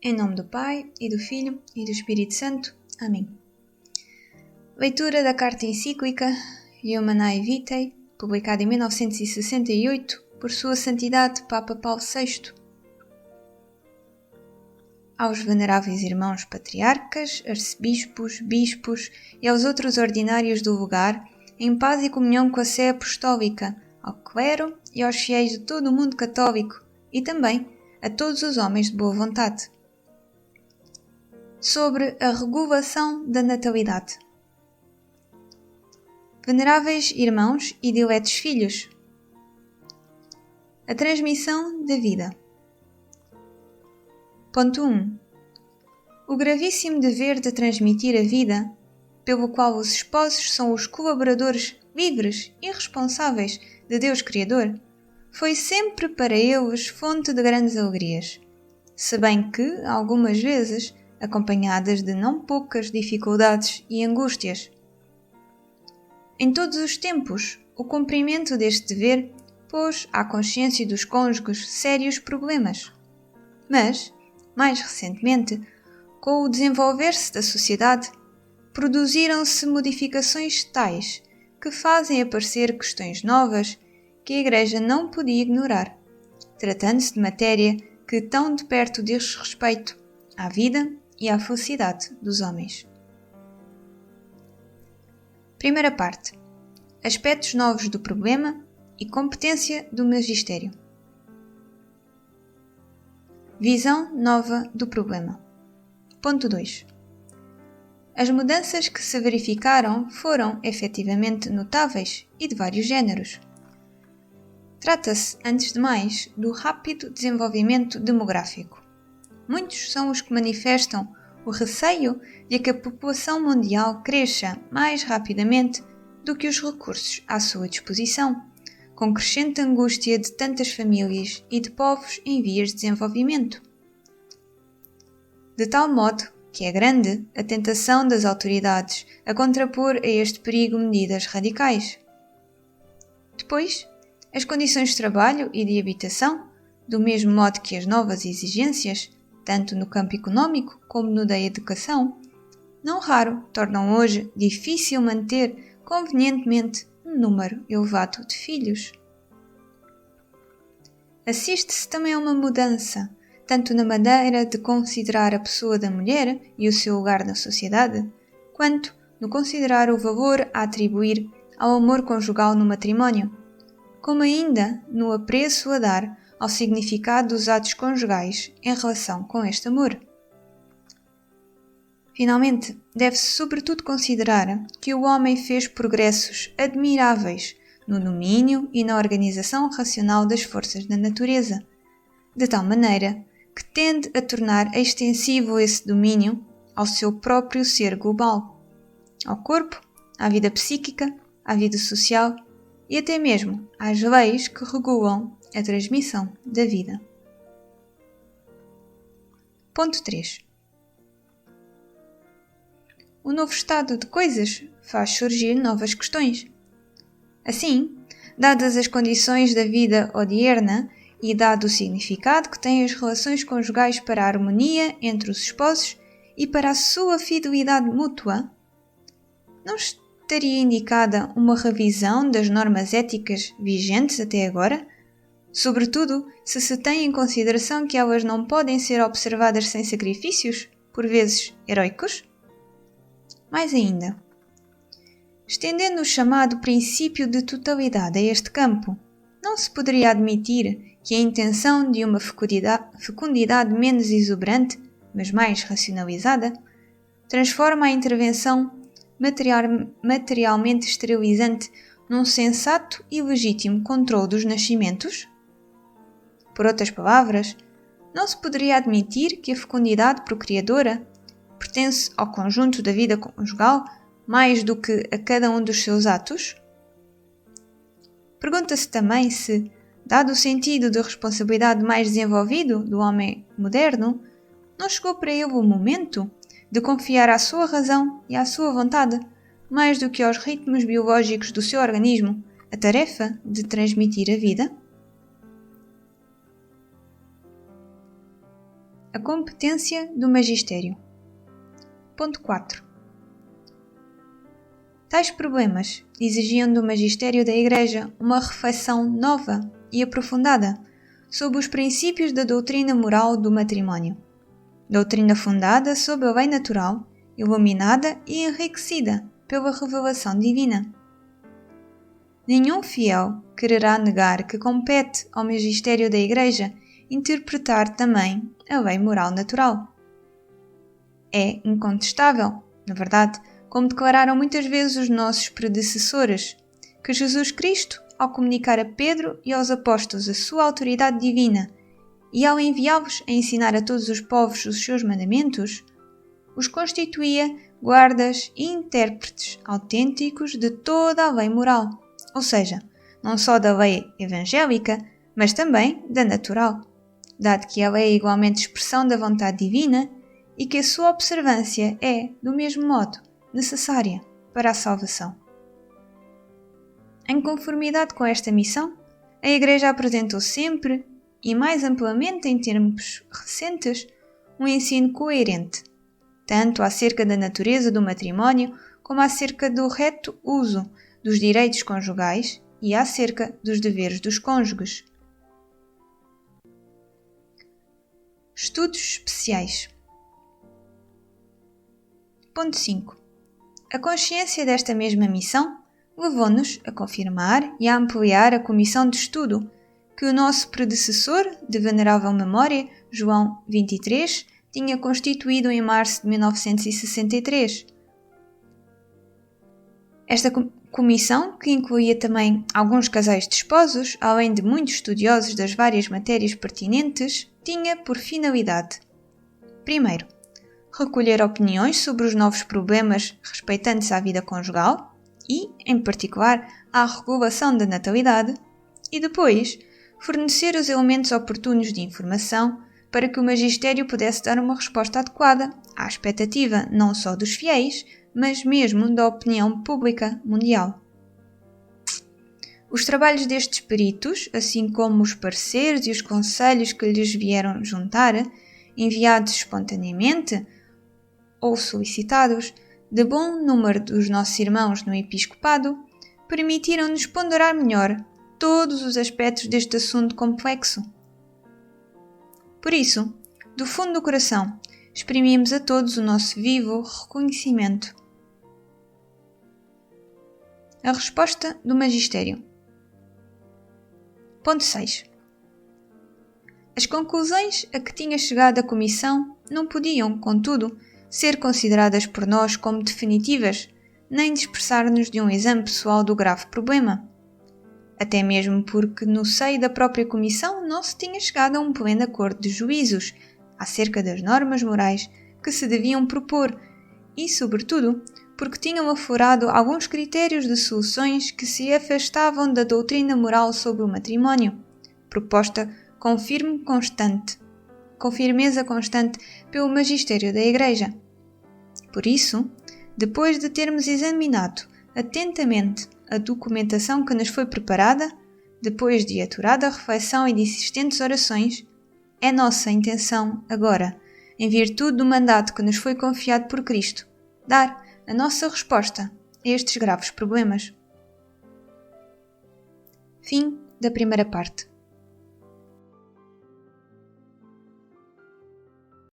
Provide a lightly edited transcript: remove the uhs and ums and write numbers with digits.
Em nome do Pai, e do Filho, e do Espírito Santo. Amém. Leitura da carta encíclica Humanae Vitae, publicada em 1968 por Sua Santidade Papa Paulo VI. Aos veneráveis irmãos patriarcas, arcebispos, bispos e aos outros ordinários do lugar, em paz e comunhão com a Sé Apostólica, ao clero e aos fiéis de todo o mundo católico, e também a todos os homens de boa vontade. Sobre a regulação da natalidade. Veneráveis irmãos e diletos filhos, a transmissão da vida. Ponto 1. O gravíssimo dever de transmitir a vida, pelo qual os esposos são os colaboradores livres e responsáveis de Deus Criador, foi sempre para eles fonte de grandes alegrias, se bem que, algumas vezes, acompanhadas de não poucas dificuldades e angústias. Em todos os tempos, o cumprimento deste dever pôs à consciência dos cônjuges sérios problemas. Mas, mais recentemente, com o desenvolver-se da sociedade, produziram-se modificações tais que fazem aparecer questões novas que a Igreja não podia ignorar, tratando-se de matéria que tão de perto diz respeito à vida e à felicidade dos homens. Primeira parte. Aspectos novos do problema e competência do magistério. Visão nova do problema. Ponto 2. As mudanças que se verificaram foram efetivamente notáveis e de vários géneros. Trata-se, antes de mais, do rápido desenvolvimento demográfico. Muitos são os que manifestam o receio de que a população mundial cresça mais rapidamente do que os recursos à sua disposição, com crescente angústia de tantas famílias e de povos em vias de desenvolvimento. De tal modo que é grande a tentação das autoridades a contrapor a este perigo medidas radicais. Depois, as condições de trabalho e de habitação, do mesmo modo que as novas exigências, tanto no campo económico como no da educação, não raro tornam hoje difícil manter convenientemente um número elevado de filhos. Assiste-se também a uma mudança, tanto na maneira de considerar a pessoa da mulher e o seu lugar na sociedade, quanto no considerar o valor a atribuir ao amor conjugal no matrimónio, como ainda no apreço a dar ao significado dos atos conjugais em relação com este amor. Finalmente, deve-se sobretudo considerar que o homem fez progressos admiráveis no domínio e na organização racional das forças da natureza, de tal maneira que tende a tornar extensivo esse domínio ao seu próprio ser global, ao corpo, à vida psíquica, à vida social e até mesmo às leis que regulam a transmissão da vida. Ponto 3. O novo estado de coisas faz surgir novas questões. Assim, dadas as condições da vida odierna e dado o significado que têm as relações conjugais para a harmonia entre os esposos e para a sua fidelidade mútua, não estaria indicada uma revisão das normas éticas vigentes até agora? Sobretudo se se tem em consideração que elas não podem ser observadas sem sacrifícios, por vezes heroicos? Mais ainda, estendendo o chamado princípio de totalidade a este campo, não se poderia admitir que a intenção de uma fecundidade menos exuberante, mas mais racionalizada, transforma a intervenção materialmente esterilizante num sensato e legítimo controle dos nascimentos? Por outras palavras, não se poderia admitir que a fecundidade procriadora pertence ao conjunto da vida conjugal mais do que a cada um dos seus atos? Pergunta-se também se, dado o sentido de responsabilidade mais desenvolvido do homem moderno, não chegou para ele o momento de confiar à sua razão e à sua vontade, mais do que aos ritmos biológicos do seu organismo, a tarefa de transmitir a vida? A competência do magistério. Ponto 4. Tais problemas exigiam do magistério da Igreja uma reflexão nova e aprofundada sobre os princípios da doutrina moral do matrimónio. Doutrina fundada sobre a lei natural, iluminada e enriquecida pela revelação divina. Nenhum fiel quererá negar que compete ao magistério da Igreja interpretar também a lei moral natural. É incontestável, na verdade, como declararam muitas vezes os nossos predecessores, que Jesus Cristo, ao comunicar a Pedro e aos apóstolos a sua autoridade divina e ao enviá-los a ensinar a todos os povos os seus mandamentos, os constituía guardas e intérpretes autênticos de toda a lei moral, ou seja, não só da lei evangélica, mas também da natural, dado que ela é igualmente expressão da vontade divina e que a sua observância é, do mesmo modo, necessária para a salvação. Em conformidade com esta missão, a Igreja apresentou sempre, e mais amplamente em termos recentes, um ensino coerente, tanto acerca da natureza do matrimónio como acerca do reto uso dos direitos conjugais e acerca dos deveres dos cônjuges. Estudos especiais. Ponto 5. A consciência desta mesma missão levou-nos a confirmar e a ampliar a comissão de estudo que o nosso predecessor, de venerável memória, João 23, tinha constituído em março de 1963. Esta comissão, que incluía também alguns casais de esposos, além de muitos estudiosos das várias matérias pertinentes, tinha por finalidade: primeiro, recolher opiniões sobre os novos problemas respeitantes à vida conjugal e, em particular, à regulação da natalidade, e depois, fornecer os elementos oportunos de informação para que o magistério pudesse dar uma resposta adequada à expectativa não só dos fiéis, mas mesmo da opinião pública mundial. Os trabalhos destes peritos, assim como os pareceres e os conselhos que lhes vieram juntar, enviados espontaneamente ou solicitados de bom número dos nossos irmãos no episcopado, permitiram-nos ponderar melhor todos os aspectos deste assunto complexo. Por isso, do fundo do coração, exprimimos a todos o nosso vivo reconhecimento. A resposta do magistério. Ponto 6. As conclusões a que tinha chegado a comissão não podiam, contudo, ser consideradas por nós como definitivas, nem dispersar-nos de um exame pessoal do grave problema. Até mesmo porque no seio da própria comissão não se tinha chegado a um pleno acordo de juízos acerca das normas morais que se deviam propor e, sobretudo, porque tinham aflorado alguns critérios de soluções que se afastavam da doutrina moral sobre o matrimónio, proposta com firmeza constante pelo magistério da Igreja. Por isso, depois de termos examinado atentamente a documentação que nos foi preparada, depois de aturada reflexão e de insistentes orações, é nossa intenção agora, em virtude do mandato que nos foi confiado por Cristo, dar a nossa resposta a estes graves problemas. Fim da primeira parte.